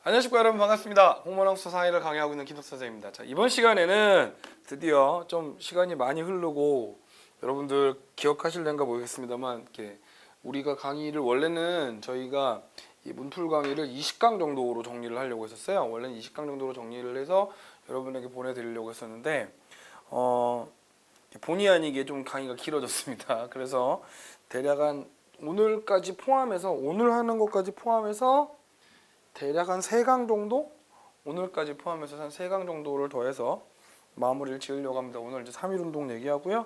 안녕하십니까 여러분, 반갑습니다. 홍문학수 사회를 강의하고 있는 김덕 선생입니다. 자, 이번 시간에는 드디어 좀 시간이 많이 흐르고 여러분들 기억하실는가 모르겠습니다만, 이렇게 우리가 강의를 원래는 저희가 이 문풀 강의를 20강 정도로 정리를 하려고 했었어요. 원래는 20강 정도로 정리를 해서 여러분에게 보내드리려고 했었는데 본의 아니게 좀 강의가 길어졌습니다. 그래서 대략 한 오늘까지 포함해서, 오늘 하는 것까지 포함해서 대략 한 3강 정도? 오늘까지 포함해서 한 3강 정도를 더해서 마무리를 지으려고 합니다. 오늘 이제 3.1운동 얘기하고요.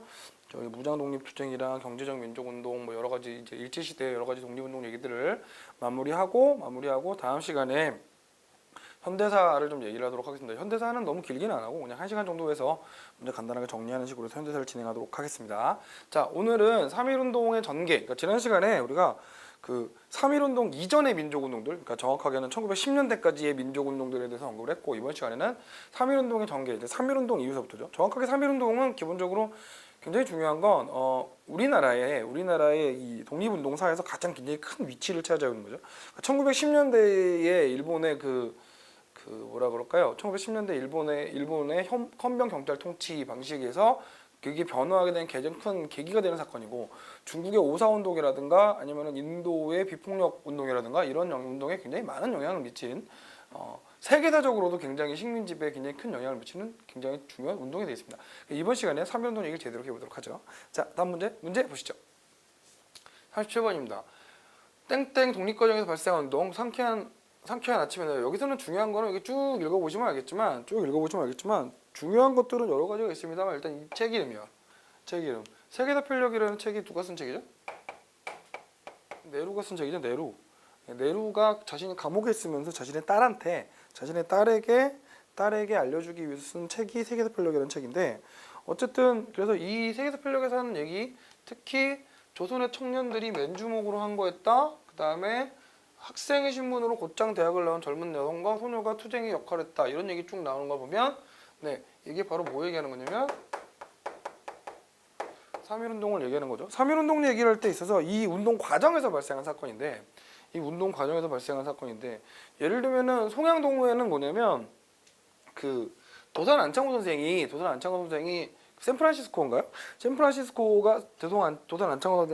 저희 무장독립투쟁이랑 경제적 민족운동, 뭐 여러 가지 이제 일제시대 여러 가지 독립운동 얘기들을 마무리하고 다음 시간에 현대사를 좀 얘기를 하도록 하겠습니다. 현대사는 너무 길게는 안 하고 그냥 1시간 정도 해서 먼저 간단하게 정리하는 식으로 해서 현대사를 진행하도록 하겠습니다. 자, 오늘은 3.1운동의 전개, 그러니까 지난 시간에 우리가 그 3.1운동 이전의 민족운동들, 그러니까 정확하게는 1910년대까지의 민족운동들에 대해서 언급을 했고, 이번 시간에는 3.1운동의 전개, 이제 3.1운동 이후서부터죠. 정확하게 3.1운동은 기본적으로 굉장히 중요한 건 우리나라의 이 독립운동사에서 가장 굉장히 큰 위치를 차지하고 있는 거죠. 1910년대에 일본의 뭐라 그럴까요? 1910년대 일본의 헌병 경찰 통치 방식에서 그게 변화하게 된 가장 큰 계기가 되는 사건이고, 중국의 오사운동이라든가 아니면 인도의 비폭력 운동이라든가 이런 운동에 굉장히 많은 영향을 미친, 세계사적으로도 굉장히 식민지배에 굉장히 큰 영향을 미치는 굉장히 중요한 운동이 되어 있습니다. 이번 시간에 3.1운동 얘기를 제대로 해보도록 하죠. 자, 다음 문제 보시죠. 37번입니다. 땡땡 독립과정에서 발생한 운동, 상쾌한 아침이네요. 여기서는 중요한 거는 이게 쭉 읽어보시면 알겠지만 중요한 것들은 여러 가지가 있습니다만, 일단 이 책 이름이요. 책 이름. 세계사 편력이라는 책이 누가 쓴 책이죠? 네루가 쓴 책이죠. 네루가 자신이 감옥에 있으면서 자신의 딸에게 알려주기 위해서 쓴 책이 세계사 편력이라는 책인데, 어쨌든 그래서 이 세계사 편력에서 하는 얘기, 특히 조선의 청년들이 맨주먹으로 항거했다. 그 다음에 학생의 신분으로 곧장 대학을 나온 젊은 여성과 소녀가 투쟁의 역할을 했다. 이런 얘기 쭉 나오는 걸 보면, 네, 이게 바로 뭐 얘기하는 거냐면 3.1운동을 얘기하는 거죠. 3.1운동 얘기를 할 때 있어서 이 운동 과정에서 발생한 사건인데, 예를 들면은 송양동호회는 뭐냐면, 그 도산 안창호 선생이 샌프란시스코인가요? 도산 안창호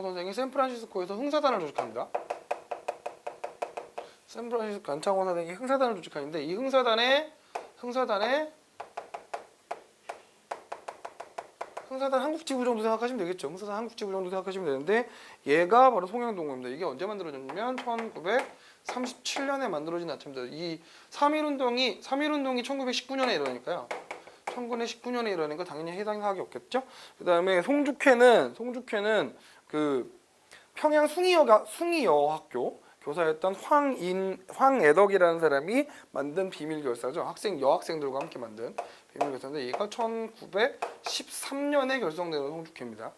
선생이 샌프란시스코에서 흥사단을 조직합니다. 샌프란시스코 안창호 선생이 흥사단을 조직하는데, 이 흥사단 한국지부 정도 생각하시면 되겠죠. 흥사단 한국지부 정도 생각하시면 되는데, 얘가 바로 송양동호입니다. 이게 언제 만들어졌냐면 1937년에 만들어진 단체입니다. 이 3.1운동이 1919년에 일어나니까요. 1919년에 일어나니까 당연히 해당 사학이 없겠죠. 그 다음에 송죽회는 그 평양 숭의여학교 교사였던 황애덕이라는 사람이 만든 비밀결사죠. 여학생들과 함께 만든 비밀결사인데, 얘가 1913년에 결성된 송죽회입니다.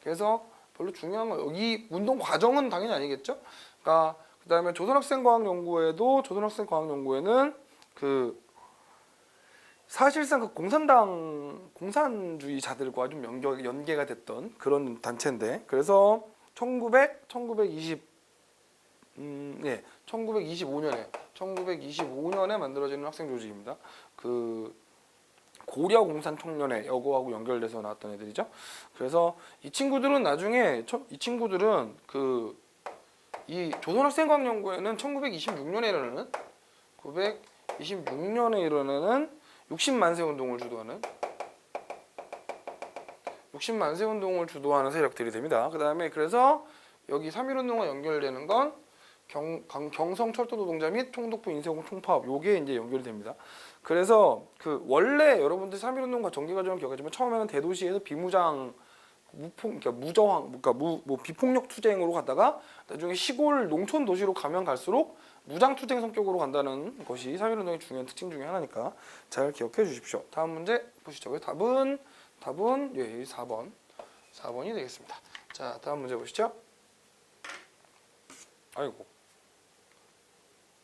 그래서 별로 중요한 건 이 운동 과정은 당연히 아니겠죠. 그러니까 그 다음에 조선학생과학연구회는 사실상 그 공산주의자들과 좀 연계가 됐던 그런 단체인데, 그래서 1925년에 만들어지는 학생 조직입니다. 그 고려 공산청년회 여고하고 연결돼서 나왔던 애들이죠. 그래서 이 친구들은 이 조선학생과학연구회는 1926년에 일어나는 60만세 운동을 주도하는 세력들이 됩니다. 그 다음에 그래서 여기 3.1운동과 연결되는 건 경성철도 노동자 및 총독부 인쇄공 총파업, 요게 이제 연결이 됩니다. 그래서 원래 여러분들 3.1운동과 전개 과정을 기억하지만, 처음에는 대도시에서 비폭력 투쟁으로 가다가 나중에 시골 농촌 도시로 가면 갈수록 무장 투쟁 성격으로 간다는 것이 3.1운동의 중요한 특징 중에 하나니까 잘 기억해 주십시오. 다음 문제 보시죠. 답은 4번이 되겠습니다. 자, 다음 문제 보시죠.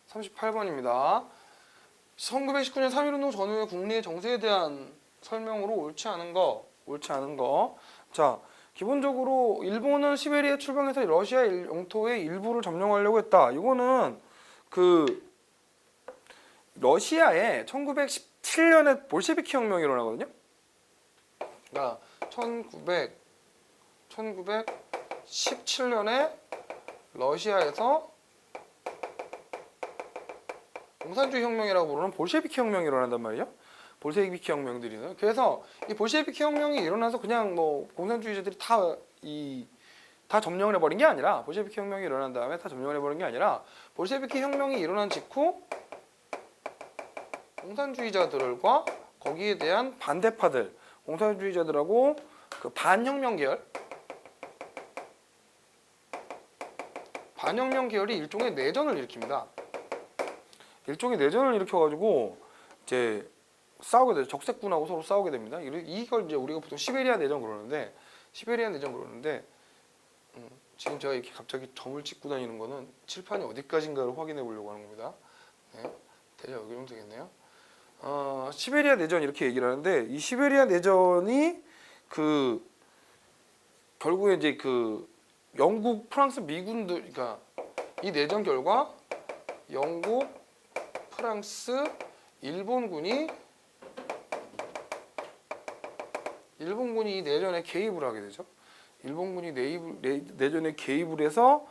38번입니다. 1919년 3.1운동 전후의 국내의 정세에 대한 설명으로 옳지 않은 거. 자, 기본적으로 일본은 시베리아 출방해서 러시아 영토의 일부를 점령하려고 했다. 이거는 그 러시아에 1917년에 볼셰비키 혁명이 일어나거든요. 그러니까 1917년에 러시아에서 공산주의 혁명이라고 부르는 볼셰비키 혁명이 일어난단 말이죠. 볼셰비키 혁명들이는. 그래서 이 볼셰비키 혁명이 일어나서 그냥 뭐 공산주의자들이 다 점령을 해버린 게 아니라, 볼셰비키 혁명이 일어난 다음에 다 점령을 해버린 게 아니라, 볼셰비키 혁명이 일어난 직후 공산주의자들과 거기에 대한 반대파들, 공산주의자들하고 그 반혁명 계열이 일종의 내전을 일으킵니다. 일종의 내전을 일으켜가지고 이제 싸우게 되죠. 적색군하고 서로 싸우게 됩니다. 이걸 이제 우리가 보통 시베리아 내전 그러는데, 지금 제가 이렇게 갑자기 점을 찍고 다니는 거는 칠판이 어디까지인가를 확인해 보려고 하는 겁니다. 네, 대략 여기 좀 되겠네요. 시베리아 내전 이렇게 얘기를 하는데, 이 시베리아 내전이 그 결국에 이제 그 영국, 프랑스, 미군들, 그러니까 이 내전 결과 영국, 프랑스, 일본군이 이 내전에 개입을 하게 되죠. 일본군이 내전에 개입을 해서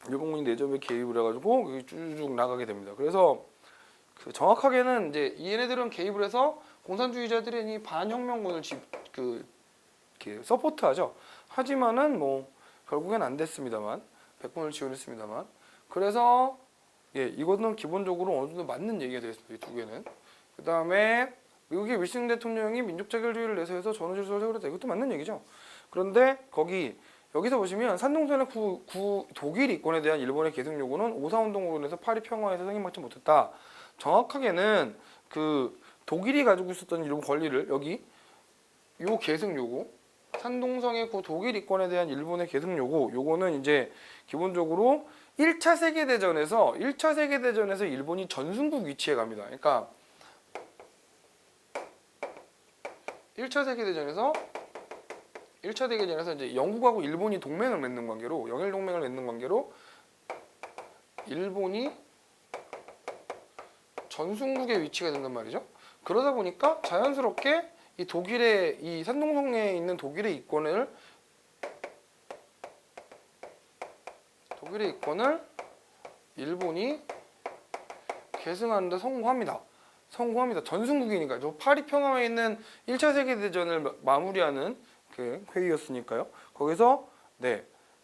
일본군이 내전에 개입을 해가지고 쭉 나가게 됩니다. 그래서 정확하게는 이제 얘네들은 개입을 해서 공산주의자들이 이 반혁명군을 이렇게 서포트하죠. 하지만은 뭐 결국엔 안 됐습니다만, 백군을 지원했습니다만. 그래서 이거는 기본적으로 어느 정도 맞는 얘기가 되겠습니다. 이 두 개는. 그 다음에 미국의 윌슨 대통령이 민족 자결주의를 내세워서 전후 질서를 세우려다, 이것도 맞는 얘기죠. 그런데 여기서 보시면 산동선의 독일 이권에 대한 일본의 계승 요구는 오사운동으로 인해서 파리 평화에서 승인받지 못했다. 정확하게는 그 독일이 가지고 있었던 일본 권리를 여기 요 계승 요구, 산동성의 독일 이권에 대한 일본의 계승 요거는 이제 기본적으로 1차 세계대전에서 일본이 전승국 위치에 갑니다. 그러니까 1차 세계대전에서 이제 영국하고 일본이 동맹을 맺는 관계로, 영일 동맹을 맺는 관계로 일본이 전승국의 위치가 된단 말이죠. 그러다 보니까 자연스럽게 이 독일의 이 산동성에 있는 독일의 이권을 일본이 계승하는데 성공합니다. 전승국이니까 저 파리 평화에 있는 1차 세계대전을 마무리하는 그 회의였으니까요. 거기서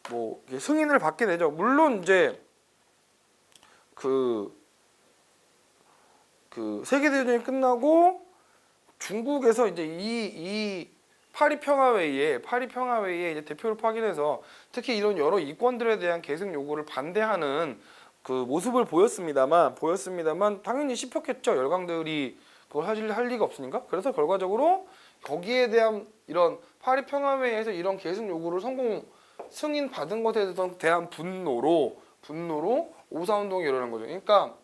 뭐 승인을 받게 되죠. 물론 이제 그 세계대전이 끝나고 중국에서 이제 이 파리 평화회의에 이제 대표를 파견해서 특히 이런 여러 이권들에 대한 계승 요구를 반대하는 그 모습을 보였습니다만 당연히 씹혔겠죠. 열강들이 그걸 할 리가 없으니까. 그래서 결과적으로 거기에 대한 이런 파리 평화회의에서 이런 계승 요구를 승인 받은 것에 대한 분노로 오사운동이 일어난 거죠. 그러니까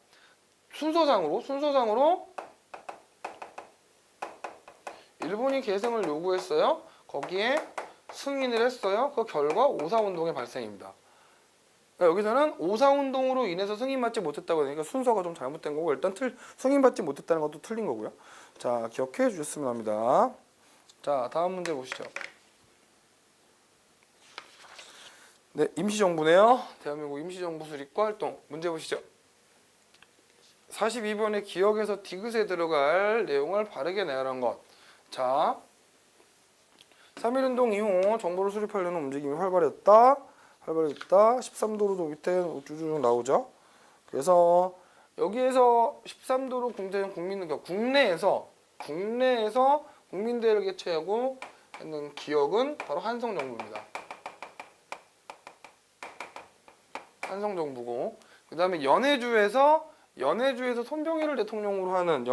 순서상으로 일본이 계승을 요구했어요. 거기에 승인을 했어요. 그 결과 오사운동의 발생입니다. 그러니까 여기서는 오사운동으로 인해서 승인받지 못했다고 하니까 순서가 좀 잘못된 거고, 일단 승인받지 못했다는 것도 틀린 거고요. 자, 기억해 주셨으면 합니다. 자, 다음 문제 보시죠. 네, 임시정부네요. 대한민국 임시정부 수립과 활동. 문제 보시죠. 42번의 기억에서 디귿에 들어갈 내용을 바르게 내라는 것. 자, 3.1운동 이후 정부를 수립하려는 움직임이 활발해졌다. 13도로 밑에 쭉 나오죠. 그래서 여기에서 13도로 국내에서 국민대회를 개최하고 있는 기억은 바로 한성정부입니다. 한성정부고, 그 다음에 연해주에서 손병일을 대통령으로 하는,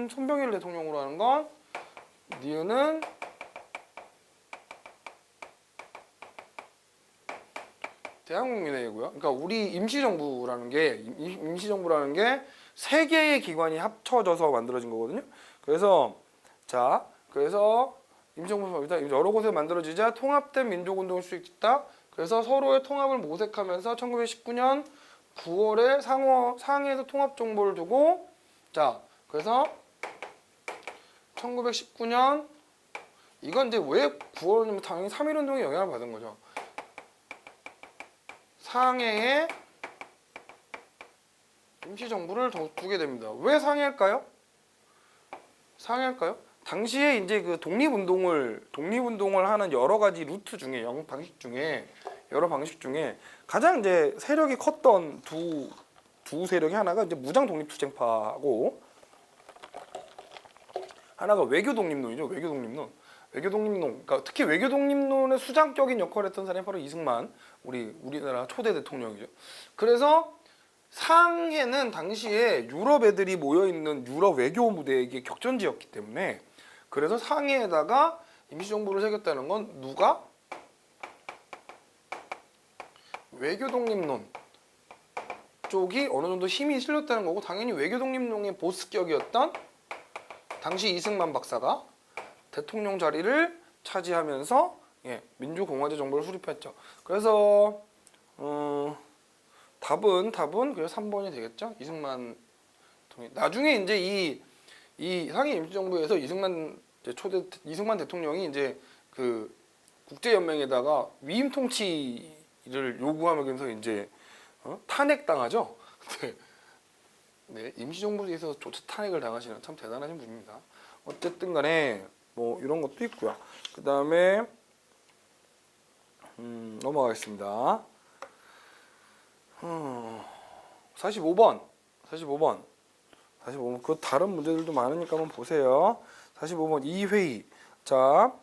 손병일을 대통령으로 하는 건 니은은 대한국민회의고요. 그러니까 우리 임시정부라는 게 세 개의 기관이 합쳐져서 만들어진 거거든요. 그래서 임시정부 일단 여러 곳에 만들어지자 통합된 민족운동을 수립했다. 그래서 서로의 통합을 모색하면서 1919년 9월에 상해에서 통합 정보를 두고 자 그래서 1919년 이건 이제 왜 9월이면 당연히 3.1운동에 영향을 받은 거죠. 상해에 임시정부를 두게 됩니다. 왜 상해일까요? 상해일까요? 당시에 이제 그 독립운동을 하는 여러 가지 루트 중에 여러 방식 중에 가장 이제 세력이 컸던 두 세력이 하나가 이제 무장 독립투쟁파하고 하나가 외교 독립론이죠. 외교 독립론. 그러니까 특히 외교 독립론의 수장적인 역할을 했던 사람이 바로 이승만 우리나라 초대 대통령이죠. 그래서 상해는 당시에 유럽 애들이 모여 있는 유럽 외교 무대의 격전지였기 때문에 그래서 상해에다가 임시정부를 새겼다는 건 누가? 외교 독립론 쪽이 어느 정도 힘이 실렸다는 거고 당연히 외교 독립론의 보스격이었던 당시 이승만 박사가 대통령 자리를 차지하면서 민주공화제 정부를 수립했죠. 그래서 답은 그래서 3번이 되겠죠. 이승만 나중에 이제 이 상해 임시정부에서 이승만 대통령이 이제 그 국제연맹에다가 위임 통치를 요구하면서 이제 탄핵당하죠. 네, 임시정부에서 조차 탄핵을 당하시는 참 대단하신 분입니다. 어쨌든 간에 뭐 이런 것도 있고요. 그 다음에 넘어가겠습니다. 45번 그 다른 문제들도 많으니까 한번 보세요. 45번 이회의. 자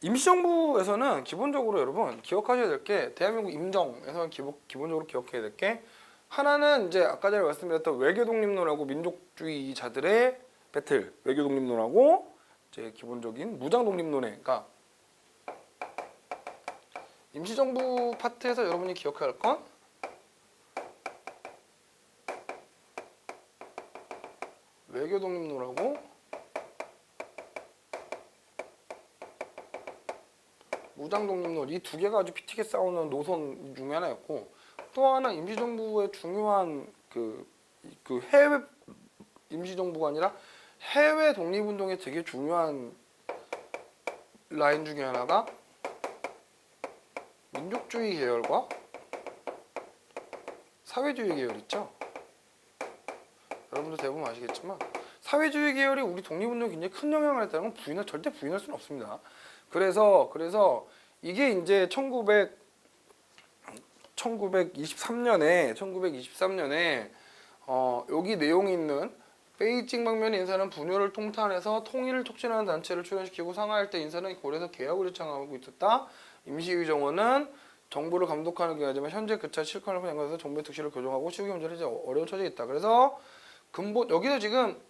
임시정부에서는 기본적으로 여러분 기억하셔야 될 게 대한민국 임정에서는 기본적으로 기억해야 될 게 하나는 이제 아까 전에 말씀드렸던 외교 독립론하고 민족주의자들의 배틀, 외교 독립론하고 이제 기본적인 무장 독립론에, 그러니까 임시정부 파트에서 여러분이 기억해야 할 건 외교 독립론하고 무장 독립론 이 두 개가 아주 피튀게 싸우는 노선 중에 하나였고 또 하나 임시정부의 중요한 그 해외 임시정부가 아니라 해외 독립운동에 되게 중요한 라인 중에 하나가 민족주의 계열과 사회주의 계열 있죠. 여러분도 대부분 아시겠지만 사회주의 계열이 우리 독립운동에 굉장히 큰 영향을 했다는 건 절대 부인할 수는 없습니다. 그래서 이게 이제 1923년에 여기 내용이 있는 베이징 방면 인사는 분열을 통탄해서 통일을 촉진하는 단체를 출연시키고 상하일 때 인사는 고려에서 개혁을 요청하고 있었다. 임시의정원은 정부를 감독하는 기관이지만 현재 그차 실권을 행사해서 정부의 특실을 교정하고 시국의 문제를 이제 어려운 처지에 있다. 그래서 여기서 지금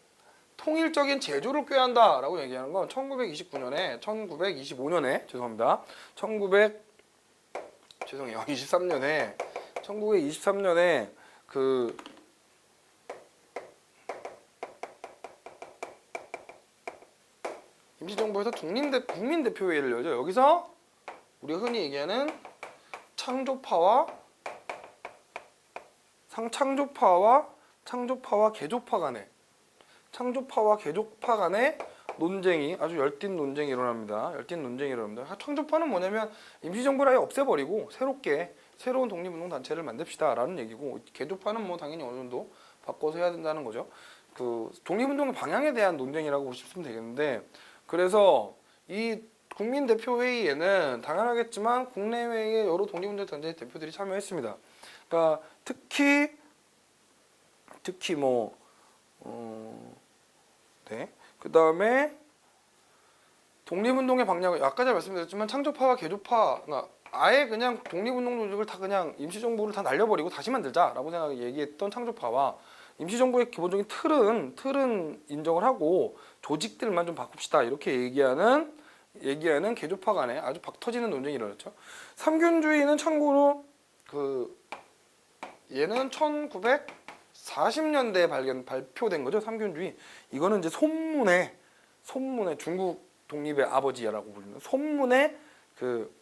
통일적인 제조를 꾀한다라고 얘기하는 건 1925년에 1923년에 그 임시정부에서 국민대표회의를 열죠. 여기서 우리가 흔히 얘기하는 창조파와 개조파 간의 논쟁이 아주 열띤 논쟁이 일어납니다. 창조파는 뭐냐면 임시정부를 아예 없애버리고 새로운 독립운동 단체를 만듭시다라는 얘기고 개조파는 뭐 당연히 어느 정도 바꿔서 해야 된다는 거죠. 그 독립운동의 방향에 대한 논쟁이라고 보시면 되겠는데 그래서 이 국민대표회의에는 당연하겠지만 국내외의 여러 독립운동 단체 대표들이 참여했습니다. 그러니까 특히 그 다음에 독립운동의 방향을 아까 전에 말씀드렸지만 창조파와 개조파, 그러니까 아예 그냥 독립운동 조직을 다 그냥 임시정부를 다 날려버리고 다시 만들자라고 얘기했던 창조파와 임시정부의 기본적인 틀은 인정을 하고 조직들만 좀 바꿉시다 이렇게 얘기하는 개조파 간에 아주 박 터지는 논쟁이 일어났죠. 삼균주의는 참고로 얘는 1940년대에 발표된 거죠. 삼균주의. 이거는 이제 소문에 중국 독립의 아버지라고 불리는 손문의 그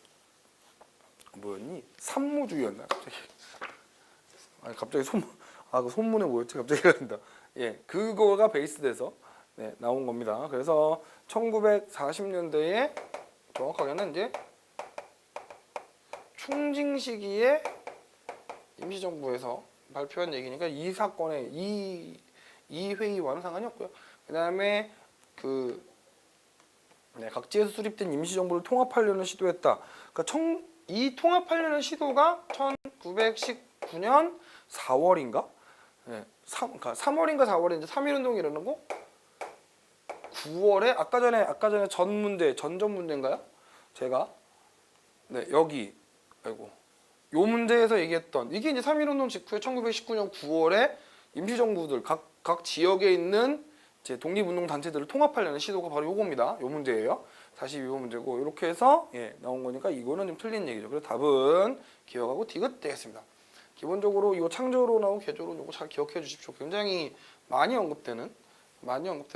뭐였니? 산무주의였나? 갑자기 그 손문에 뭐였지? 갑자기 생각난다. 예, 그거가 베이스돼서 네, 나온 겁니다. 그래서 1940년대에 정확하게는 이제 충징 시기에 임시정부에서 발표한 얘기니까 이 사건의 이 회의와는 상관이 없고요. 그다음에 각지에서 수립된 임시정부를 통합하려는 시도했다. 그러니까 이 통합하려는 시도가 1919년 4월인가? 네, 그러니까 3월인가 4월에 이제 3.1운동이 일어나고 9월에 아까 전에 전전 문제인가요? 제가 여기 요 문제에서 얘기했던 이게 이제 3.1운동 직후에 1919년 9월에 임시정부들 각 지역에 있는 이제 독립운동 단체들을 통합하려는 시도가 바로 요겁니다. 요 문제예요. 42번 문제고 이렇게 해서 나온 거니까 이거는 좀 틀린 얘기죠. 그래서 답은 기억하고 디귿 되겠습니다. 기본적으로 이 창조론하고 개조론 요거 잘 기억해 주십시오. 굉장히 많이 언급되는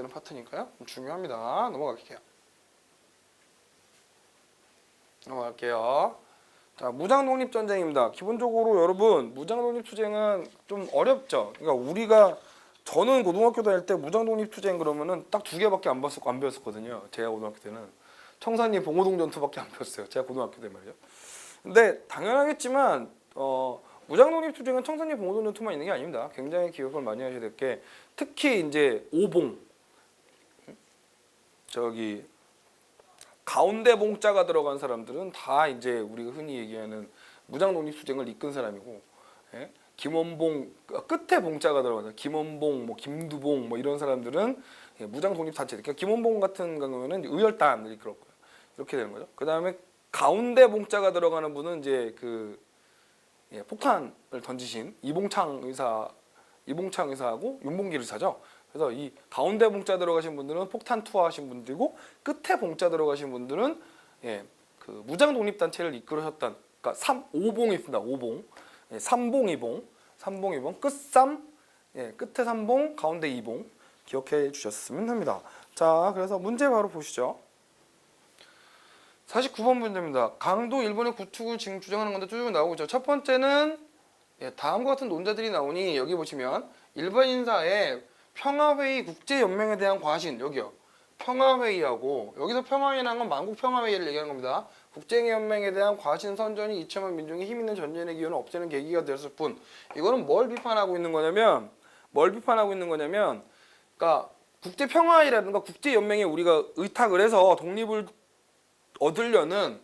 파트니까요. 중요합니다. 넘어갈게요. 자, 무장독립전쟁입니다. 기본적으로 여러분 무장독립투쟁은 좀 어렵죠. 그러니까 저는 고등학교 다닐 때 무장독립투쟁 그러면은 딱 2개밖에 안 배웠었거든요. 제가 고등학교 때는 청산리 봉오동 전투밖에 안 배웠어요. 제가 고등학교 때 말이죠. 근데 당연하겠지만 무장독립투쟁은 청산리 봉오동 전투만 있는 게 아닙니다. 굉장히 기억을 많이 하셔야 될 게 특히 이제 오봉 가운데 봉자가 들어간 사람들은 다 이제 우리가 흔히 얘기하는 무장독립투쟁을 이끈 사람이고, 김원봉 끝에 봉자가 들어가서 김원봉, 김두봉 이런 사람들은 무장독립단체. 그러니까 김원봉 같은 경우에는 의열단 이렇게 되는 거죠. 그 다음에 가운데 봉자가 들어가는 분은 이제 폭탄을 던지신 이봉창 의사하고 윤봉길 의사죠. 그래서 이 가운데 봉자 들어가신 분들은 폭탄 투하하신 분들이고 끝에 봉자 들어가신 분들은 그 무장 독립 단체를 이끌으셨던 그러니까 5봉이 있습니다. 5봉. 3봉 2봉, 끝에 3봉, 가운데 2봉 기억해 주셨으면 합니다. 자, 그래서 문제 바로 보시죠. 49번 문제입니다. 강도 일본의 구축을 지금 주장하는 건데 쭉 나오고 있죠. 첫 번째는 다음과 같은 논자들이 나오니 여기 보시면 일본 인사의 평화회의 국제연맹에 대한 과신 여기요. 평화회의하고 여기서 평화회의라는 건 만국평화회의를 얘기하는 겁니다. 국제연맹에 대한 과신 선전이 이참한 민중의 힘있는 전쟁의 기회는 없애는 계기가 되었을 뿐. 이거는 뭘 비판하고 있는 거냐면 그러니까 국제평화회의라든가 국제연맹에 우리가 의탁을 해서 독립을 얻으려는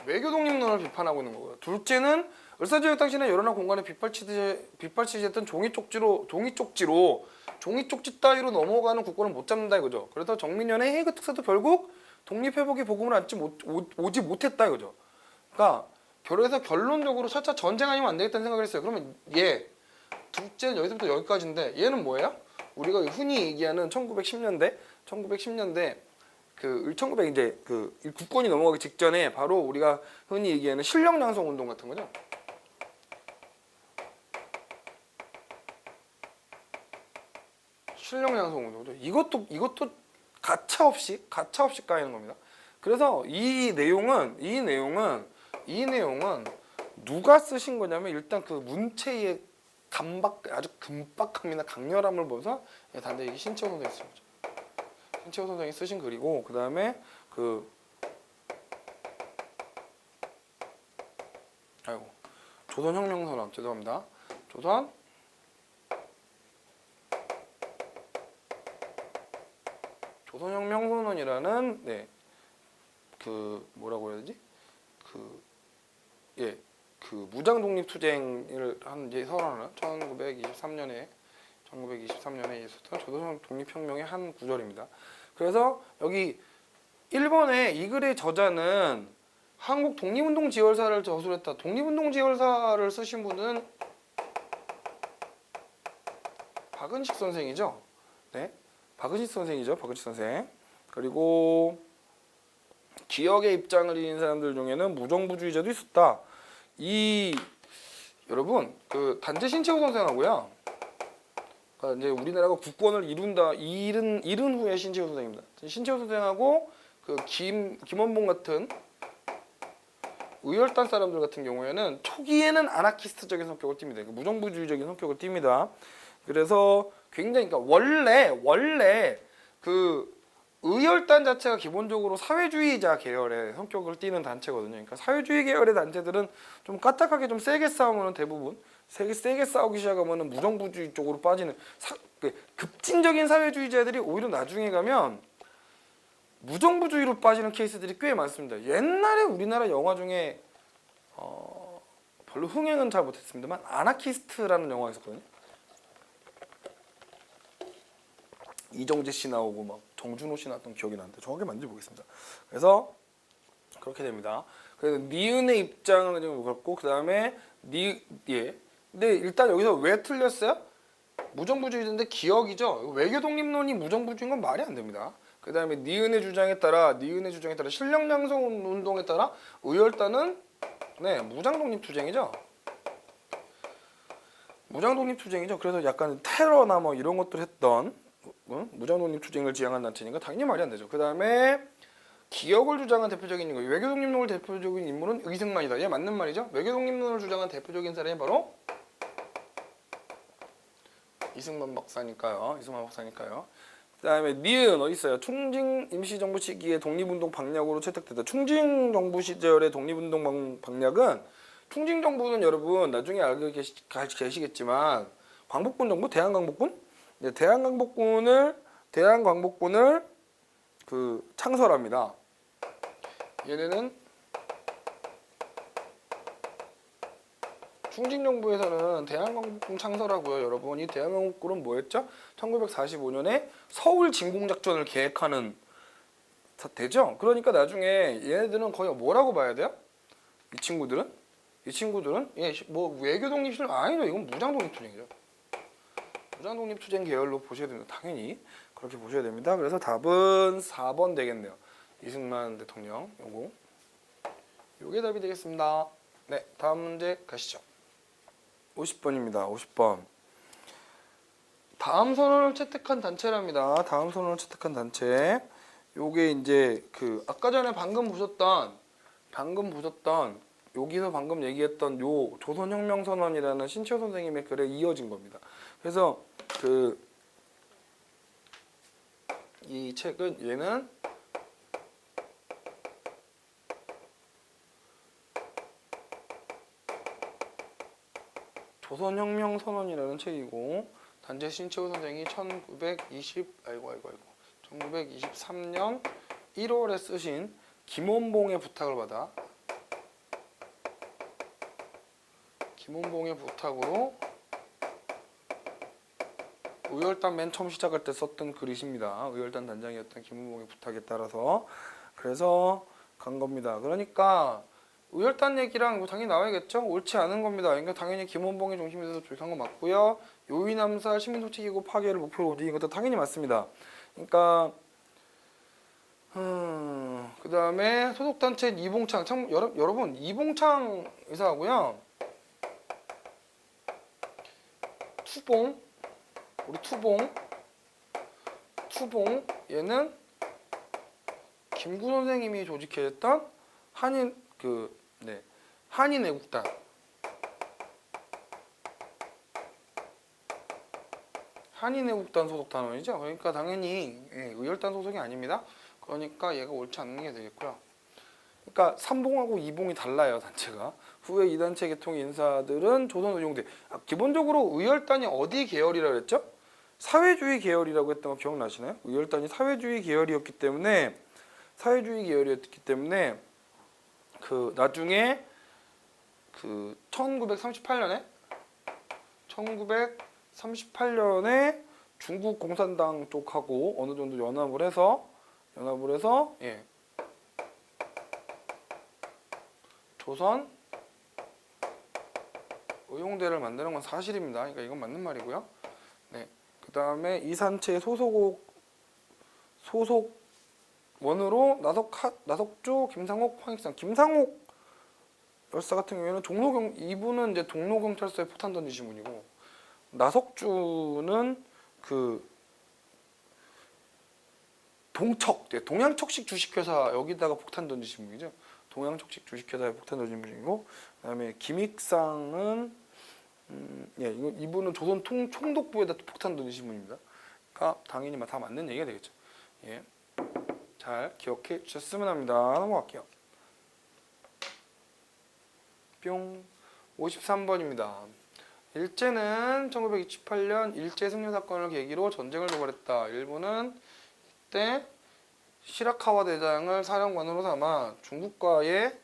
외교 독립론을 비판하고 있는 거고요. 둘째는 을사지역 당시나 여론화 공간에 빗발치듯던 종이 쪽지 따위로 넘어가는 국권을 못 잡는다 이거죠. 그래서 정민련의 헤이그 특사도 결국 독립회복의 복음을 오지 못했다 이거죠. 그러니까 그래서 결론적으로 차차 전쟁 아니면 안 되겠다는 생각을 했어요. 그러면 둘째는 여기서부터 여기까지인데 얘는 뭐예요? 우리가 흔히 얘기하는 1910년대 1900 이제 국권이 넘어가기 직전에 바로 우리가 흔히 얘기하는 실력양성 운동 같은 거죠. 실력양성 운동이죠. 이것도 가차 없이 까이는 겁니다. 그래서 이 내용은 누가 쓰신 거냐면 일단 그 문체의 아주 금박함이나 강렬함을 보면서 단지 이게 신채호 선생이 쓴 거죠. 신채호 선생이 쓰신 글이고 그 다음에 조선혁명선언 죄송합니다. 조선혁명선언이라는 뭐라고 해야 되지? 무장독립투쟁을 한 선언을 1923년에 있었던 조선 독립혁명의 한 구절입니다. 그래서 여기 일본의 이 글의 저자는 한국 독립운동 지열사를 저술했다. 독립운동 지열사를 쓰신 분은 박은식 선생이죠. 박은식 선생. 그리고 기억의 입장을 이은 사람들 중에는 무정부주의자도 있었다. 여러분 단재 신채호 선생하고요. 이제 우리나라가 국권을 잃은 후에 신채호 선생입니다. 신채호 선생하고 그 김원봉 같은 의열단 사람들 같은 경우에는 초기에는 아나키스트적인 성격을 띱니다. 무정부주의적인 성격을 띱니다. 그래서 굉장히 그러니까 원래 그 의열단 자체가 기본적으로 사회주의자 계열의 성격을 띠는 단체거든요. 그러니까 사회주의 계열의 단체들은 좀 까딱하게 좀 세게 싸우면 대부분 세게 싸우기 시작하면 무정부주의 쪽으로 빠지는 급진적인 사회주의자들이 오히려 나중에 가면 무정부주의로 빠지는 케이스들이 꽤 많습니다. 옛날에 우리나라 영화 중에 별로 흥행은 잘 못했습니다만 아나키스트라는 영화가 있었거든요. 이정재 씨 나오고 막 정준호 씨 나왔던 기억이 나는데 정확히 맞는지 모르겠습니다. 그래서 그렇게 됩니다. 그래서 니은의 입장은 좀 그렇고 그 다음에 근데 일단 여기서 왜 틀렸어요? 무정부주의인데 기억이죠. 외교 독립론이 무정부주의인 건 말이 안 됩니다. 그 다음에 니은의 주장에 따라 실력양성 운동에 따라 의열단은 무장 독립투쟁이죠. 무장 독립투쟁이죠. 그래서 약간 테러나 뭐 이런 것들 했던 무장 독립투쟁을 지향한 단체니까 당연히 말이 안 되죠. 그 다음에 기억을 주장한 대표적인 인물, 외교 독립론을 대표적인 인물은 이승만이다. 얘 맞는 말이죠. 외교 독립론을 주장한 대표적인 사람이 바로 이승만 박사니까요. 그 다음에 니은 어디 있어요? 충징 임시정부 시기에 독립운동 방략으로 채택됐다. 충징정부 시절의 독립운동 방략은 충징정부는 여러분 나중에 알고 계시겠지만 광복군 정부, 대한광복군, 대한광복군을 그 창설합니다. 얘네는 충징정부에서는 대한광복군 창설하고요. 여러분 이 대한광복군은 뭐였죠? 1945년에 서울 진공작전을 계획하는 사태죠. 그러니까 나중에 얘네들은 거의 뭐라고 봐야 돼요? 이 친구들은 뭐 외교 독립실 아니죠. 이건 무장 독립투쟁이죠. 무장 독립투쟁 계열로 보셔야 됩니다. 당연히 그렇게 보셔야 됩니다. 그래서 답은 4번 되겠네요. 이승만 대통령 요게 답이 되겠습니다. 네, 다음 문제 가시죠. 50번입니다. 50번. 다음 선언을 채택한 단체랍니다. 다음 선언을 채택한 단체. 요게 이제 그 아까 전에 방금 보셨던 여기서 방금 얘기했던 요 조선혁명선언이라는 신채호 선생님의 글에 이어진 겁니다. 그래서 이 책은 얘는 조선혁명선언이라는 책이고 단체 신채호 선생이 1923년 1월에 쓰신 김원봉의 부탁을 받아 김원봉의 부탁으로 의열단 맨 처음 시작할 때 썼던 글이십니다. 의열단 단장이었던 김원봉의 부탁에 따라서 그래서 간 겁니다. 그러니까 의열단 얘기랑 뭐 당연히 나와야겠죠. 옳지 않은 겁니다. 그러니까 당연히 김원봉이 중심이 돼서 조직한 건 맞고요. 요인암살 시민소치기구 파괴를 목표로 움직인 것도 당연히 맞습니다. 그러니까 그 다음에 소속단체 이봉창 여러분 이봉창 의사하고요 투봉 얘는 김구 선생님이 조직했던 한인애국단 소속 단원이죠. 그러니까 당연히 의열단 소속이 아닙니다. 그러니까 얘가 옳지 않는 게 되겠고요. 그러니까 3봉하고 2봉이 달라요, 단체가. 후에 이 단체 계통의 인사들은 조선의용대. 기본적으로 의열단이 어디 계열이라 그랬죠? 사회주의 계열이라고 했던 거 기억나시나요? 의열단이 사회주의 계열이었기 때문에 그 나중에 그 1938년에 중국 공산당 쪽하고 어느 정도 연합을 해서 조선 의용대를 만드는 건 사실입니다. 그러니까 이건 맞는 말이고요. 네. 그 다음에 이 단체의 소속원으로 나석조, 김상옥, 황익상. 김상옥 열사 같은 경우에는 이분은 이제 종로경찰서에 폭탄 던지신 분이고 나석주는 그 동척, 동양척식 주식회사 여기다가 폭탄 던지신 분이죠. 동양척식 주식회사에 폭탄 던진 분이고, 그다음에 김익상은 이분은 조선 총독부에다 폭탄 던지신 분입니다. 그러니까 당연히 다 맞는 얘기가 되겠죠. 예, 잘 기억해 주셨으면 합니다. 넘어갈게요. 뿅. 53번입니다. 일제는 1928년 일제 승려 사건을 계기로 전쟁을 도발했다. 일본은 이때 시라카와 대장을 사령관으로 삼아 중국과의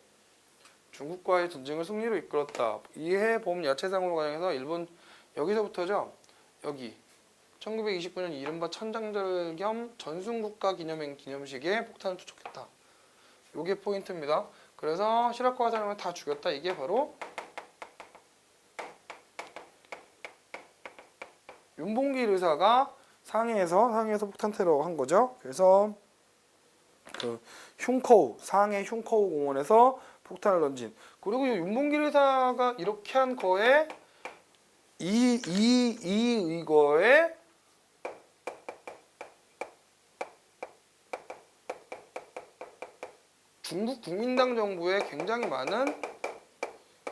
전쟁을 승리로 이끌었다. 이해 봄 야채상으로 과정에서 일본 여기서부터죠. 여기 1929년 이른바 천장절 겸 전순국가 기념행 기념식에 폭탄을 투척했다. 요게 포인트입니다. 그래서 시라카와 사령을 다 죽였다. 이게 바로 윤봉길 의사가 상해에서 폭탄 테러 한 거죠. 그래서 그 상해 흉커우 공원에서 폭탄을 던진. 그리고 이 윤봉길 의사가 이렇게 한 거에 이거에 중국 국민당 정부에 굉장히 많은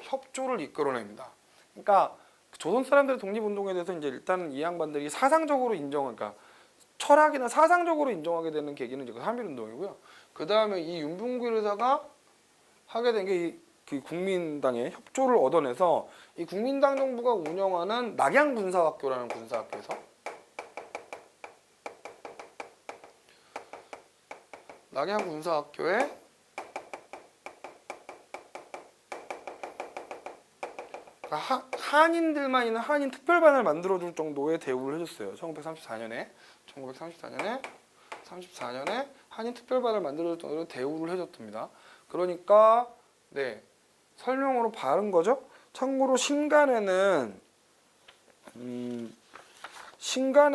협조를 이끌어냅니다. 그러니까 조선 사람들의 독립운동에 대해서 이제 일단 이 양반들이 사상적으로 그러니까 철학이나 사상적으로 인정하게 되는 계기는 이제 한일운동이고요. 그 다음에 이 윤봉길 의사가 하게 된 게 그 국민당의 협조를 얻어내서 이 국민당 정부가 운영하는 낙양군사학교라는 군사학교에서 낙양군사학교에 한인들만 있는 한인 특별반을 만들어줄 정도의 대우를 해줬어요. 1934년에 한인 특별반을 만들어줄 정도로 대우를 해줬답니다. 그러니까 설명으로 바른 거죠. 참고로 신간에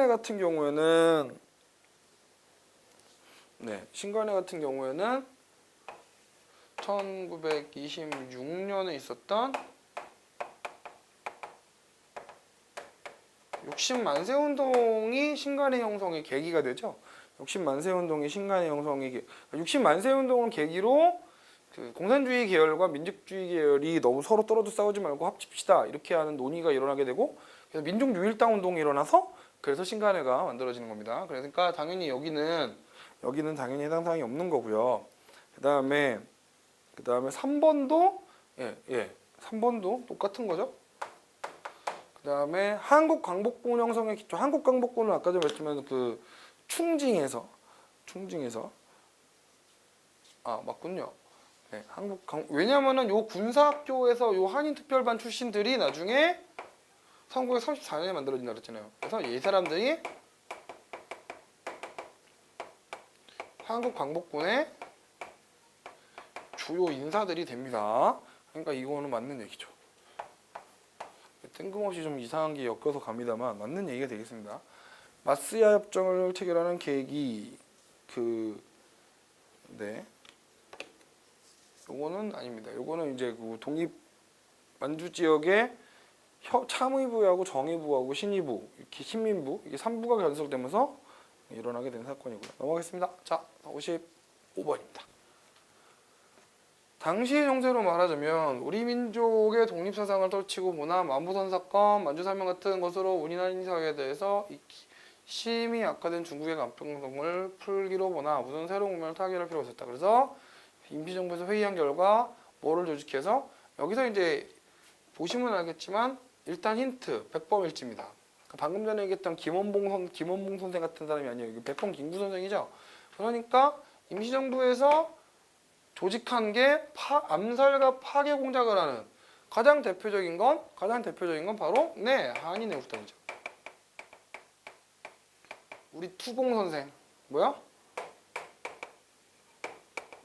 같은 경우에는 1926년에 있었던 60만세 운동이 신간의 형성의 계기가 되죠. 60만세 운동이 신간의 형성이 60만세 운동을 계기로 그 공산주의 계열과 민족주의 계열이 너무 서로 떨어져 싸우지 말고 합칩시다 이렇게 하는 논의가 일어나게 되고, 그래서 민족유일당 운동이 일어나서 그래서 신간회가 만들어지는 겁니다. 그러니까 당연히 여기는 당연히 해당 사항이 없는 거고요. 그다음에 3번도 3번도 똑같은 거죠. 그다음에 한국광복군 형성의 기초. 한국광복군은 아까 전에 말했지만 그 충징에서 맞군요. 왜냐면은 요 군사학교에서 요 한인 특별반 출신들이 나중에 1934년에 만들어진다 그랬잖아요. 그래서 이 사람들이 한국광복군의 주요 인사들이 됩니다. 그러니까 이거는 맞는 얘기죠. 뜬금없이 좀 이상한 게 엮여서 갑니다만 맞는 얘기가 되겠습니다. 마스야 협정을 체결하는 계기 요거는 아닙니다. 요거는 이제 그 독립 만주 지역의 참의부하고 정의부하고 신의부, 이렇게 신민부 이게 3부가 결속되면서 일어나게 된 사건이고요. 넘어가겠습니다. 자, 55번입니다. 당시의 정세로 말하자면 우리 민족의 독립사상을 떨치고 문화, 만부선 사건, 만주사명 같은 것으로 우리나라 사회에 대해서 심히 악화된 중국의 간평성을 풀기로 보나 무슨 새로운 운명을 타결할 필요가 있었다. 그래서 임시정부에서 회의한 결과 뭐를 조직해서 여기서 이제 보시면 알겠지만 일단 힌트 백범일지입니다. 방금 전에 얘기했던 김원봉 선생 같은 사람이 아니에요. 백범 김구 선생이죠. 그러니까 임시정부에서 조직한 게 암살과 파괴 공작을 하는 가장 대표적인 건 바로 한인애국단이죠. 우리 투봉 선생 뭐야?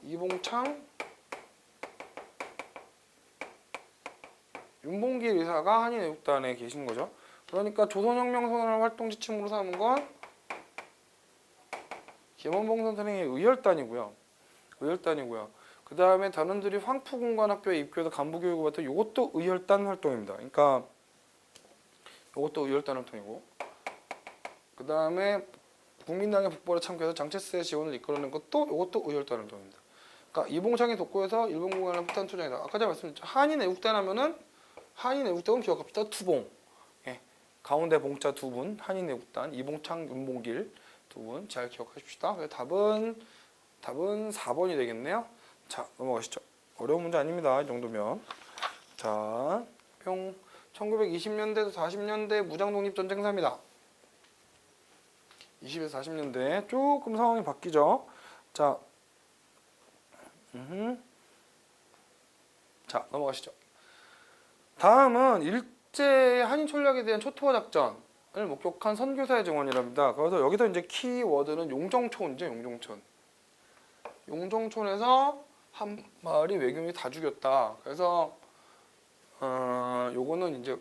이봉창, 윤봉길 의사가 한인애국단에 계신 거죠. 그러니까 조선혁명 선언을 활동 지침으로 삼은 건 김원봉 선생의 의열단이고요. 그 다음에 단원들이 황푸공관학교에 입교해서 간부교육을 받던 이것도 의열단 활동입니다. 그러니까 이것도 의열단 활동이고, 그 다음에 국민당의 북벌에 참가해서 장체세 지원을 이끌어낸 것도 이것도 의열단 활동입니다. 그러니까 이봉창이 독고에서 일본군에 폭탄 투쟁이다. 아까 제가 말씀드렸죠. 한인 애국단 하면은 한인 애국단은 기억합시다. 투봉. 예. 가운데 봉자 두 분, 한인 애국단 이봉창, 윤봉길 두 분 잘 기억하십시다. 그래서 답은 4번이 되겠네요. 자, 넘어가시죠. 어려운 문제 아닙니다. 이 정도면. 자, 1920년대에서 40년대 무장독립전쟁사입니다. 20에서 40년대 조금 상황이 바뀌죠. 자, 자 넘어가시죠. 다음은 일제 한인 전략에 대한 초토화 작전을 목격한 선교사의 증언이랍니다. 그래서 여기서 이제 키워드는 용정촌이죠. 용정촌. 용정촌에서 한 마을이 외교민이 다 죽였다. 그래서 요거는 이제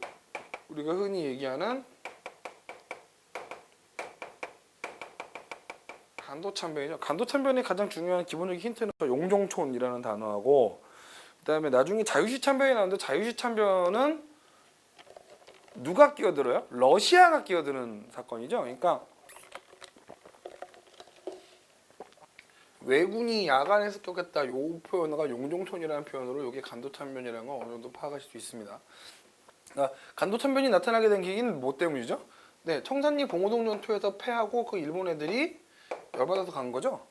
우리가 흔히 얘기하는 간도참변이죠. 간도참변의 가장 중요한 기본적인 힌트는 용정촌이라는 단어하고, 그다음에 나중에 자유시참변이 나오는데 자유시참변은 누가 끼어들어요? 러시아가 끼어드는 사건이죠. 그러니까 왜군이 야간에 습격했다. 요 표현어가 용정촌이라는 표현으로 이게 간도참변이라는 걸 어느 정도 파악하실 수 있습니다. 그러니까 간도참변이 나타나게 된 계기는 뭐 때문이죠? 네, 청산리 봉오동 전투에서 패하고 그 일본 애들이 열받아서 간 거죠.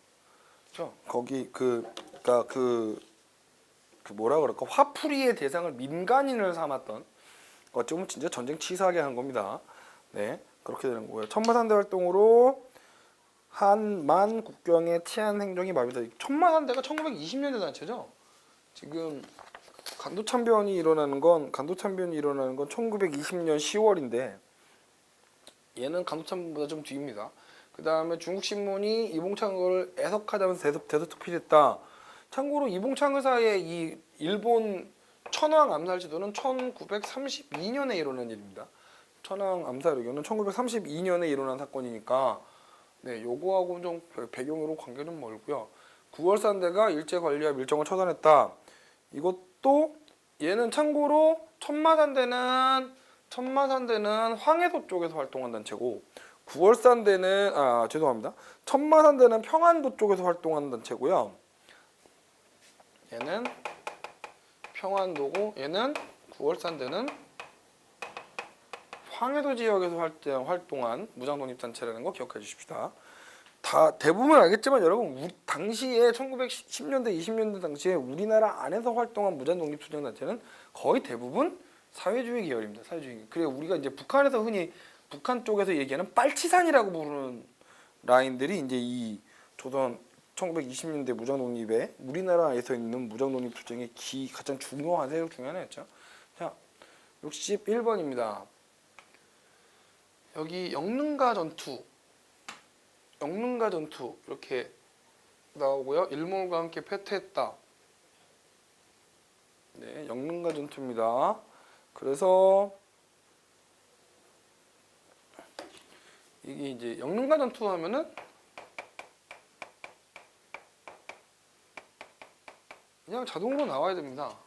그렇죠? 거기 그러니까 그 뭐라 그럴까, 화풀이의 대상을 민간인을 삼았던, 어쩌면 진짜 전쟁 치사하게 한 겁니다. 네, 그렇게 되는 거고요. 천마산대 활동으로 한만 국경의 치안 행정이 마비되다. 천마산대가 1920년대 단체죠. 지금 간도참변이 일어나는 건 1920년 10월인데 얘는 간도참변보다 좀 뒤입니다. 그 다음에 중국 신문이 이봉창을 애석하다면서 대서특필했다. 참고로 이봉창 의사의 이 일본 천황 암살 지도는 1932년에 일어난 일입니다. 천황 암살 의견은 1932년에 일어난 사건이니까 네, 요거하고는 좀 배경으로 관계는 멀고요. 9월산대가 일제 관리와 밀정을 처단했다. 이것도 얘는 참고로 천마산대는 황해도 쪽에서 활동한 단체고, 9월산대는 죄송합니다. 천마산대는 평안도 쪽에서 활동하는 단체고요. 얘는 평안도고, 얘는 9월산대는 황해도 지역에서 활동한 무장독립단체라는 거 기억해 주십시다. 다 대부분 알겠지만 여러분, 당시에 1910년대 20년대 당시에 우리나라 안에서 활동한 무장독립투쟁단체는 거의 대부분 사회주의 계열입니다. 사회주의. 그래 우리가 이제 북한에서 흔히 북한 쪽에서 얘기하는 빨치산이라고 부르는 라인들이 이제 이 조선 1920년대 무장독립에 우리나라에서 있는 무장독립투쟁의 가장 중요한 세력 중에 하나였죠. 자, 61번입니다. 여기 영릉가 전투 이렇게 나오고요. 일몰과 함께 패퇴했다. 네, 영릉가 전투입니다. 그래서 이게 이제 영릉가 전투 하면은 그냥 자동으로 나와야 됩니다.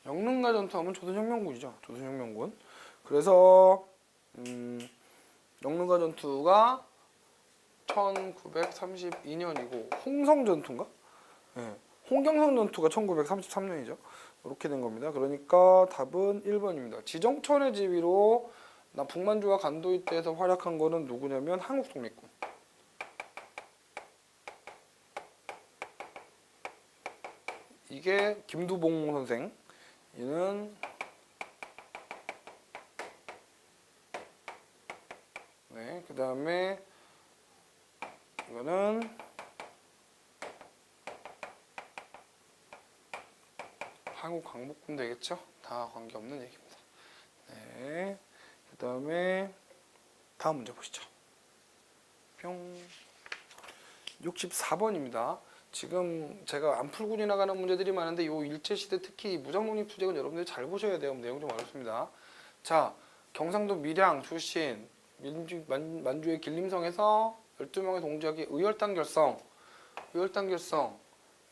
영릉가 전투하면 조선혁명군이죠. 조선혁명군. 그래서 영릉가 전투가 1932년이고 홍성 전투인가? 네. 홍경성 전투가 1933년이죠. 이렇게 된 겁니다. 그러니까 답은 1번입니다. 지정천의 지휘로 북만주와 간도 일대에서 활약한 거는 누구냐면 한국 독립군. 이게 김두봉 선생. 얘는 네, 그 다음에 이거는 한국 광복군 되겠죠? 다 관계없는 얘기입니다. 네, 그 다음에 다음 문제 보시죠. 뿅. 64번입니다. 지금 제가 안 풀고 지나가는 문제들이 많은데 요 일제시대 특히 무장독립투쟁은 여러분들이 잘 보셔야 돼요. 내용 좀 어렵습니다. 자, 경상도 밀양 출신 만주의 길림성에서 12명의 동지에게 의열단 결성.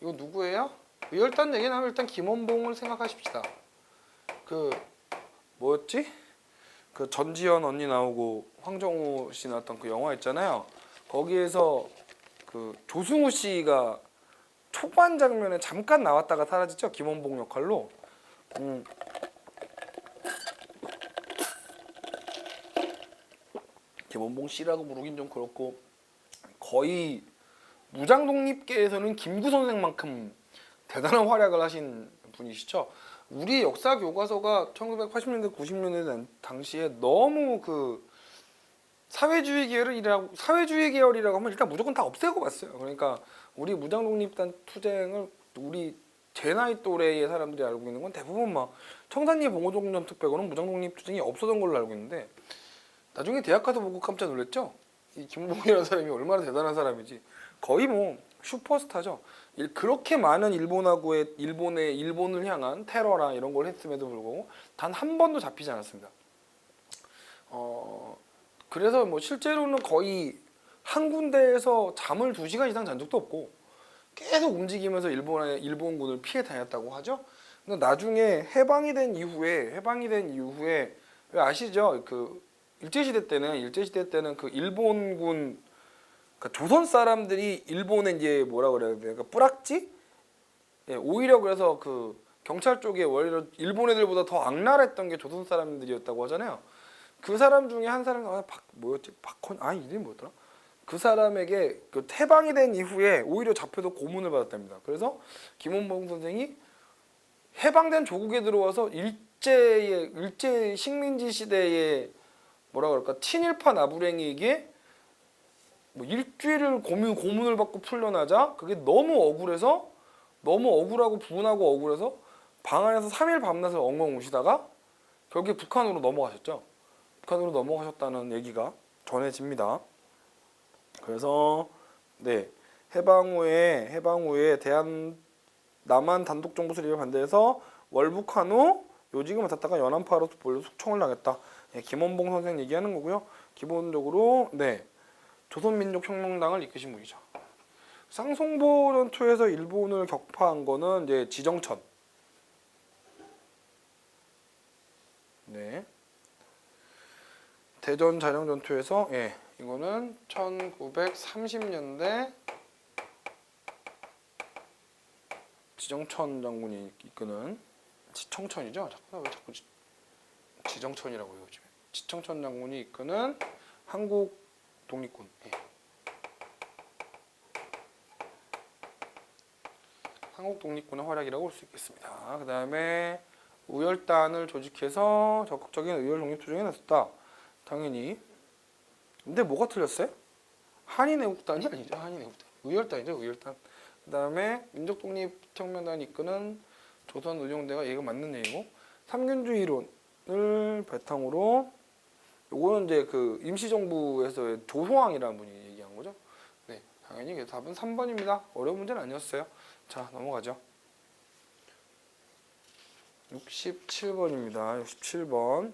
이거 누구예요? 의열단 얘기 나오면 일단 김원봉을 생각하십시다. 그 뭐였지? 그 전지현 언니 나오고 황정우 씨 나왔던 그 영화 있잖아요. 거기에서 그 조승우 씨가 초반 장면에 잠깐 나왔다가 사라지죠. 김원봉 역할로. 김원봉 씨라고 부르긴 좀 그렇고 거의 무장독립계에서는 김구 선생만큼 대단한 활약을 하신 분이시죠. 우리 역사 교과서가 1980년대 90년대 당시에 너무 그 사회주의 계열이라고 하면 일단 무조건 다 없애고 봤어요. 그러니까 우리 무장독립단 투쟁을 우리 제 나이 또래의 사람들이 알고 있는 건 대부분 막 청산리 봉오동 전투 빼고는 무장독립 투쟁이 없었던 걸로 알고 있는데 나중에 대학 가서 보고 깜짝 놀랐죠. 이 김봉이라는 사람이 얼마나 대단한 사람이지. 거의 뭐 슈퍼스타죠. 그렇게 많은 일본을 향한 테러나 이런 걸 했음에도 불구하고 단 한 번도 잡히지 않았습니다. 그래서 뭐 실제로는 거의 한 군데에서 잠을 2시간 이상 잔 적도 없고 계속 움직이면서 일본군을 피해 다녔다고 하죠. 근데 나중에 해방이 된 이후에 왜 아시죠? 그 일제시대 때는 그 일본군 그러니까 조선 사람들이 일본에 이제 뭐라 그래야 돼? 그러니까 뿌락지? 예, 오히려 그래서 그 경찰 쪽에 오히려 일본 애들보다 더 악랄했던 게 조선 사람들이었다고 하잖아요. 그 사람 중에 한 사람 이름이 뭐였더라? 그 사람에게 그 해방이 된 이후에 오히려 잡혀서 고문을 받았답니다. 그래서 김원봉 선생이 해방된 조국에 들어와서 일제 식민지 시대에 뭐라 그럴까 친일파 나부랭이에게 뭐 일주일을 고문을 받고 풀려나자 그게 너무 억울하고 분하고 억울해서 방 안에서 3일 밤낮을 엉엉 우시다가 결국에 북한으로 넘어가셨죠. 북한으로 넘어가셨다는 얘기가 전해집니다. 그래서 네 해방 후에 남한 단독 정부 수립에 반대해서 월북한 후 요직을 맡았다가 연안파로 몰려 숙청을 당했다. 예, 김원봉 선생 얘기하는 거고요. 기본적으로 네 조선민족혁명당을 이끄신 분이죠. 쌍송보 전투에서 일본을 격파한 거는 이제 지정천. 네. 대전 자령 전투에서 이거는 1930년대 지정천 장군이 이끄는 지청천이죠. 왜 자꾸 지정천이라고 해요 요즘에. 지청천 장군이 이끄는 한국 독립군. 한국 독립군의 활약이라고 볼 수 있겠습니다. 그 다음에 우열단을 조직해서 적극적인 의열 독립투쟁에 나섰다. 당연히. 근데 뭐가 틀렸어요? 한인애국단이 아니죠. 한인애국단. 우열단이죠. 우열단. 그 다음에 민족독립혁명단이 이끄는 조선의용대가 얘가 맞는 얘기고 삼균주의 이론을 바탕으로 요거는 이제 그 임시정부에서 조소왕이라는 분이 얘기한 거죠. 네, 당연히 답은 3번입니다. 어려운 문제는 아니었어요. 자, 넘어가죠. 67번입니다. 67번.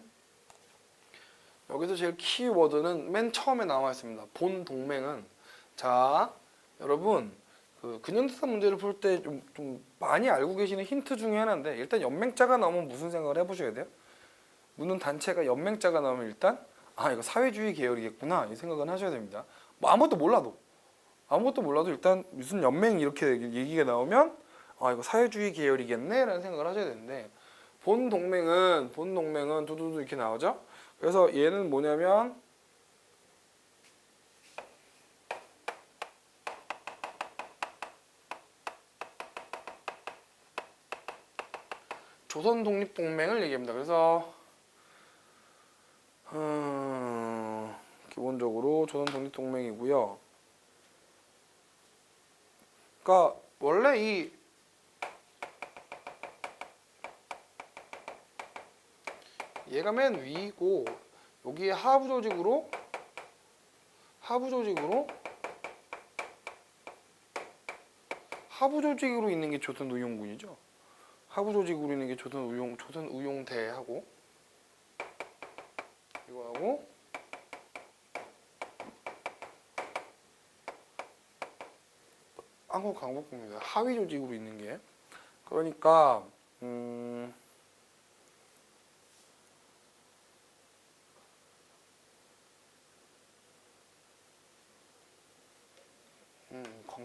여기서 제일 키워드는 맨 처음에 나와 있습니다. 본 동맹은 자, 여러분 그 근현대사 문제를 풀 때 좀 많이 알고 계시는 힌트 중에 하나인데 일단 연맹자가 나오면 무슨 생각을 해보셔야 돼요? 묻는 단체가 연맹자가 나오면 일단 이거 사회주의 계열이겠구나 이 생각은 하셔야 됩니다. 뭐 아무것도 몰라도 일단 무슨 연맹 이렇게 얘기가 나오면 이거 사회주의 계열이겠네 라는 생각을 하셔야 되는데 본 동맹은 두두두 이렇게 나오죠. 그래서 얘는 뭐냐면 조선 독립동맹을 얘기합니다. 그래서 기본적으로 조선 독립동맹이고요. 그러니까 원래 얘가 맨 위이고 여기에 하부 조직으로 있는 게 조선의용군이죠. 하부 조직으로 있는 게 조선의용대하고 이거하고 한국강북부입니다. 하위 조직으로 있는 게 그러니까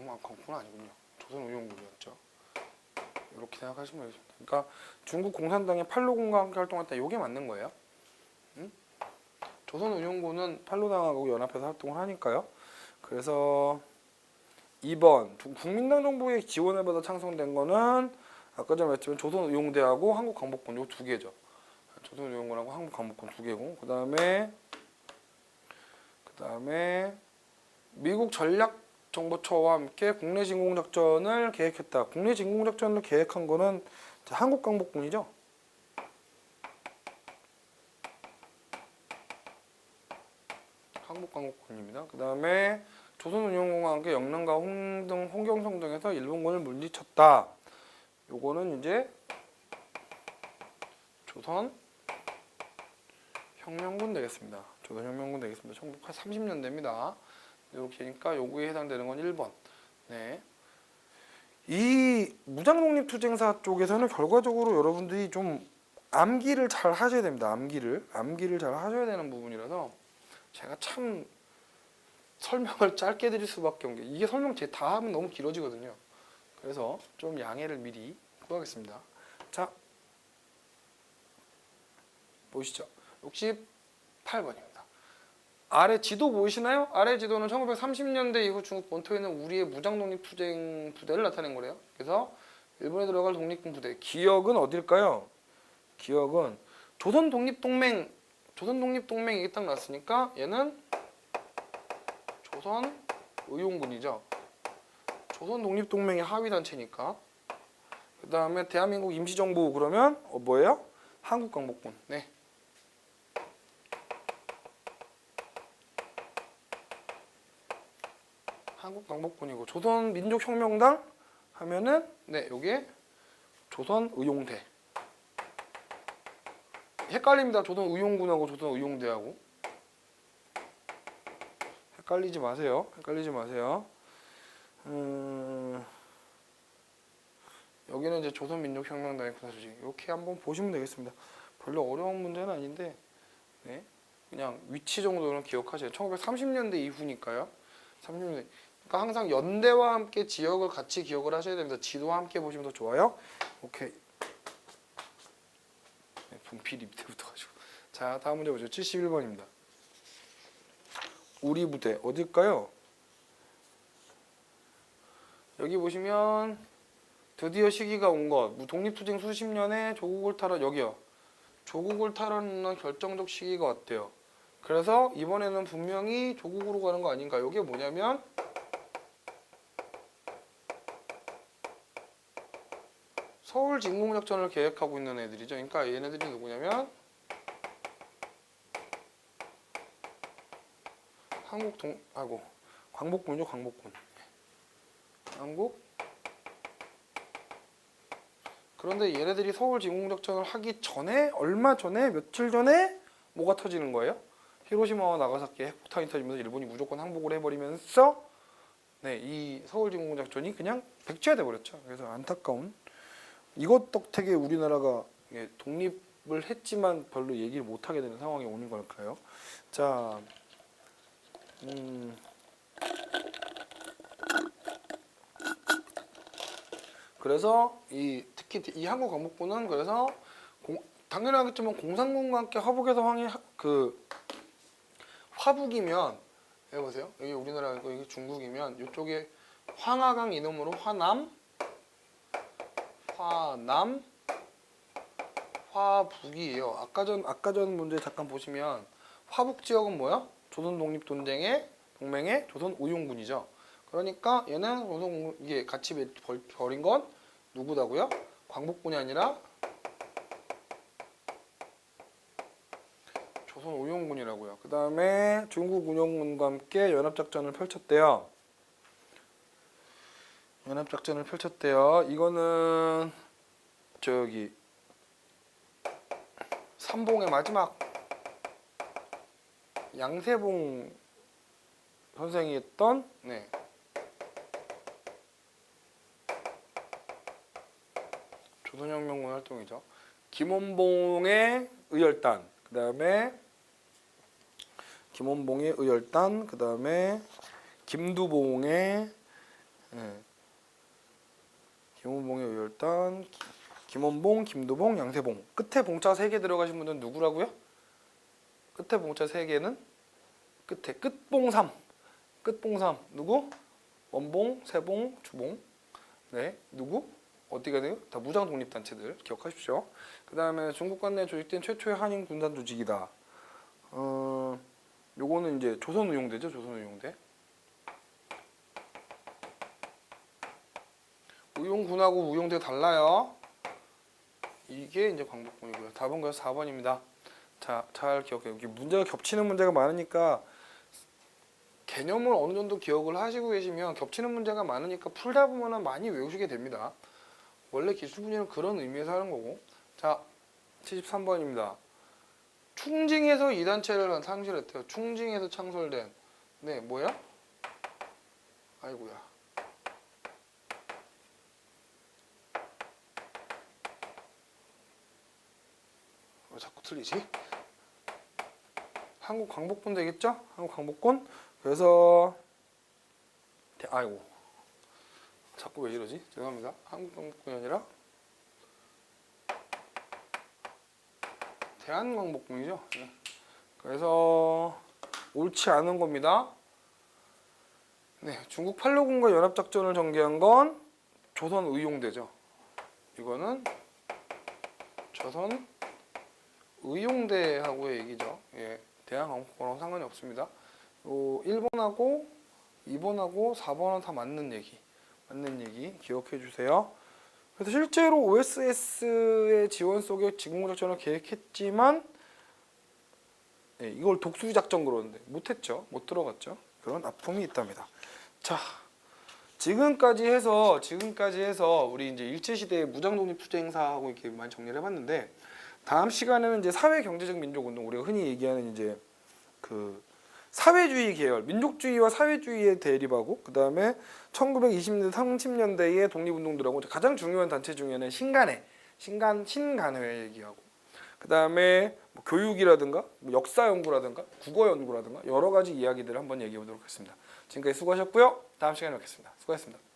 광복군 아니군요. 조선의용군이었죠. 이렇게 생각하시면 되겠습니다. 그러니까 중국 공산당의 팔로군과 함께 활동할 때 이게 맞는 거예요. 응? 조선의용군은 팔로당하고 연합해서 활동을 하니까요. 그래서 2번 국민당 정부의 지원을 받아 창성된 거는 아까 전에 말했지만 조선의용대하고 한국광복군 요 두 개죠. 조선의용군하고 한국광복군 두 개고 그다음에 미국 전략정보처와 함께 국내 진공작전을 계획했다. 국내 진공작전을 계획한 거는 한국광복군이죠. 한국광복군입니다. 그다음에 조선운용군과 함께 영남과 홍등, 홍경성 등에서 일본군을 물리쳤다. 요거는 이제 조선혁명군 되겠습니다. 조선혁명군 되겠습니다. 1930년대입니다. 이렇게 하니까 요구에 해당되는 건 1번. 네. 이 무장독립투쟁사 쪽에서는 결과적으로 여러분들이 좀 암기를 잘 하셔야 됩니다. 암기를 잘 하셔야 되는 부분이라서 제가 참 설명을 짧게 드릴 수밖에 없는 게 이게 설명 제 다 하면 너무 길어지거든요. 그래서 좀 양해를 미리 구하겠습니다. 자, 보시죠. 68번입니다. 아래 지도 보이시나요? 아래 지도는 1930년대 이후 중국 본토에 있는 우리의 무장독립투쟁 부대를 나타낸 거래요. 그래서 일본에 들어갈 독립군 부대. 기역은 어딜까요? 기역은 조선독립동맹이 딱 났으니까 얘는 조선의용군이죠. 조선독립동맹의 하위단체니까. 그 다음에 대한민국 임시정부 그러면 뭐예요? 한국광복군. 네. 한국광복군이고 조선민족혁명당 하면은 네, 요게 조선의용대. 헷갈립니다. 조선의용군하고 조선의용대하고. 헷갈리지 마세요. 여기는 이제 조선민족혁명당의 군사조직. 이렇게 한번 보시면 되겠습니다. 별로 어려운 문제는 아닌데, 네, 그냥 위치 정도는 기억하세요. 1930년대 이후니까요. 30년대. 그러니까 항상 연대와 함께 지역을 같이 기억을 하셔야 됩니다. 지도와 함께 보시면 더 좋아요. 오케이. 네, 분필이 밑에부터 가지고. 자, 다음 문제 보죠. 71번입니다. 우리 부대 어딜까요? 여기 보시면 드디어 시기가 온 것. 독립투쟁 수십 년에 조국을 탈환 여기요. 조국을 탈환하는 결정적 시기가 왔대요. 그래서 이번에는 분명히 조국으로 가는 거 아닌가. 이게 뭐냐면 서울 진공작전을 계획하고 있는 애들이죠. 그러니까 얘네들이 누구냐면 광복군이죠. 광복군. 한국. 그런데 얘네들이 서울 진공작전을 하기 전에 얼마 전에 며칠 전에 뭐가 터지는 거예요? 히로시마와 나가사키에 핵폭탄이 터지면서 일본이 무조건 항복을 해버리면서 네, 이 서울 진공작전이 그냥 백지화돼 버렸죠. 그래서 안타까운 이것 덕택에 우리나라가 독립을 했지만 별로 얘기를 못하게 되는 상황이 오는 걸까요? 자, 그래서 특히 이 한국광복군은 그래서 당연하겠지만 공산군과 함께 화북에서 화북이면 해보세요. 여기 우리나라가 있고 여기 중국이면 이쪽에 황하강 이놈으로 화북이에요. 아까 전 문제 잠깐 보시면 화북 지역은 뭐야? 조선 독립동맹의 조선의용군이죠. 그러니까 얘는 이게 같이 벌인 건 누구다고요? 광복군이 아니라 조선의용군이라고요. 그 다음에 중국 운용군과 함께 연합작전을 펼쳤대요. 이거는 저기 삼봉의 마지막 양세봉 선생이 했던 조선혁명군 활동이죠. 김원봉의 의열단, 그 다음에 김두봉의 예. 김원봉의 의열단, 김원봉, 김도봉, 양세봉. 끝에 봉자 3개 들어가신 분은 누구라고요? 끝에 봉자 3개는 끝에 끝봉삼. 끝봉삼 누구? 원봉, 세봉, 주봉. 네, 누구? 어디가 돼요? 다 무장 독립 단체들 기억하십시오. 그다음에 중국 관내에 조직된 최초의 한인 군단 조직이다. 요거는 이제 조선의용대죠. 조선의용대. 의용군하고 의용대 달라요. 이게 이제 광복군이고요. 답은 그래서 4번입니다. 자, 잘 기억해요. 여기 문제가 겹치는 문제가 많으니까 개념을 어느 정도 기억을 하시고 계시면 겹치는 문제가 많으니까 풀다 보면 많이 외우시게 됩니다. 원래 기술분위는 그런 의미에서 하는 거고. 자, 73번입니다. 충징에서 이 단체를 창설했대요. 충징에서 창설된. 네, 뭐야? 아이고야. 왜 자꾸 틀리지? 한국 광복군 되겠죠? 한국 광복군. 그래서 아이고. 자꾸 왜 이러지? 죄송합니다. 한국 광복군이 아니라 대한광복군이죠. 네. 그래서 옳지 않은 겁니다. 네, 중국 팔로군과 연합작전을 전개한 건 조선의용대죠. 이거는 조선의용대하고의 얘기죠. 예, 대한광복군하고 상관이 없습니다. 요 1번하고 2번하고 4번은 다 맞는 얘기 기억해 주세요. 그래서 실제로 OSS의 지원 속에 지공작전을 계획했지만 이걸 독수리 작전 그러는데 못했죠. 못 들어갔죠. 그런 아픔이 있답니다. 자, 지금까지 해서 우리 이제 일제시대의 무장독립투쟁 행사하고 이렇게 많이 정리를 해봤는데 다음 시간에는 이제 사회 경제적 민족운동 우리가 흔히 얘기하는 이제 그 사회주의 계열, 민족주의와 사회주의의 대립하고 그 다음에 1920년대, 30년대의 독립운동들하고 가장 중요한 단체 중에는 신간회 얘기하고 그 다음에 뭐 교육이라든가 뭐 역사 연구라든가 국어 연구라든가 여러 가지 이야기들을 한번 얘기해 보도록 하겠습니다. 지금까지 수고하셨고요. 다음 시간에 뵙겠습니다. 수고하셨습니다.